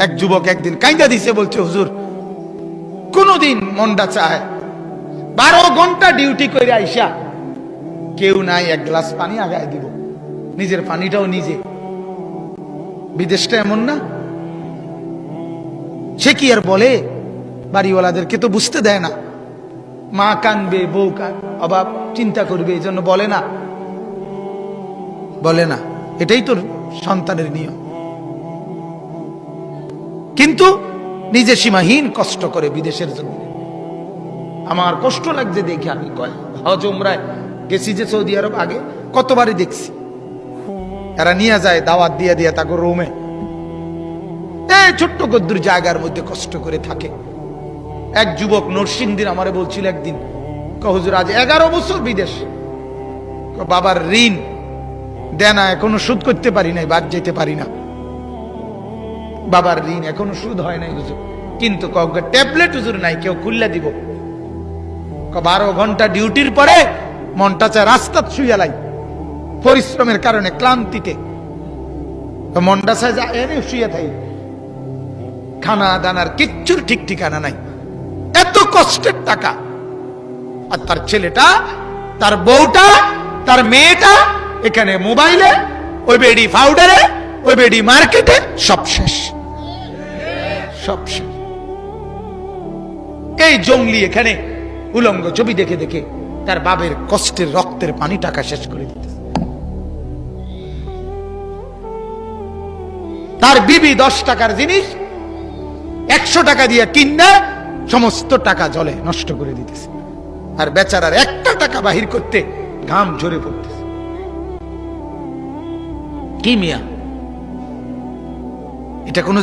এক যুবক একদিন কাইন্দা দিছে, বলছে হুজুর কোনদিন মনটা চায় 12 ঘন্টা ডিউটি করে আইসা কেউ নাই, এক গ্লাস পানি আগায় দিব, নিজের পানিটাও নিজে। বিদেশটা এমন না? সে কি আর বলে? বাড়িওয়ালাদেরকে তো বুঝতে দেয় না, মা কানবে, বউ অভাব চিন্তা করবে, এই জন্য বলে না, বলে না। এটাই তোর সন্তানের নিয়ম। কিন্তু নিজে সীমাহীন কষ্ট করে বিদেশের জন্য। আমার কষ্ট লাগছে দেখে, আমি হজ উমরায় গেছি যে সৌদি আরব, আগে কতবারই দেখছি, এরা নিয়ে যায় দাওয়াত দিয়ে দিয়ে তাকে রুমে, এই ছোট্ট গদ্দুর জায়গার মধ্যে কষ্ট করে থাকে। এক যুবক নরসিংদীর আমারে বলছিল একদিন, হুজুর আজ 11 বছর বিদেশ, বাবার ঋণ দেনা এখনো শোধ করতে পারি নাই, বাদ যেতে পারি না, বাবার ঋণ এখনো শোধ হয় নাই হুজুর, কিন্তু ট্যাবলেট হুজুর নাই, কেউ খুললে দিব। 12 ঘন্টা ডিউটির পরে মনটা চায় রাস্তা শুয়ে লাই, পরিশ্রমের কারণে ক্লান্তিতে মনটা চায় যা এনে শুয়ে থাই, খানা দানার কিচ্ছুর ঠিক ঠিকানা নাই, এত কষ্টের টাকা। আর তার ছেলেটা, তার বউটা, তার মেয়েটা এখানে মোবাইলে, ওই বেডি পাউডারে, ওই বেডি মার্কেটে, সব শেষ, সব শেষ। এই জঙ্গলি এখানে উলঙ্গ ছবি দেখে দেখে তার বাবের কষ্টের রক্তের পানি টাকা শেষ করে দিতে। তার বিবি 10 টাকার জিনিস 100 টাকা দিয়ে কিনা সমস্ত টাকা জলে নষ্ট করে দিতেছে, আর বেচারার একটা টাকা বাহির করতে ঘাম ঝরে পড়তেছে। কি মিয়া, এটা কোনো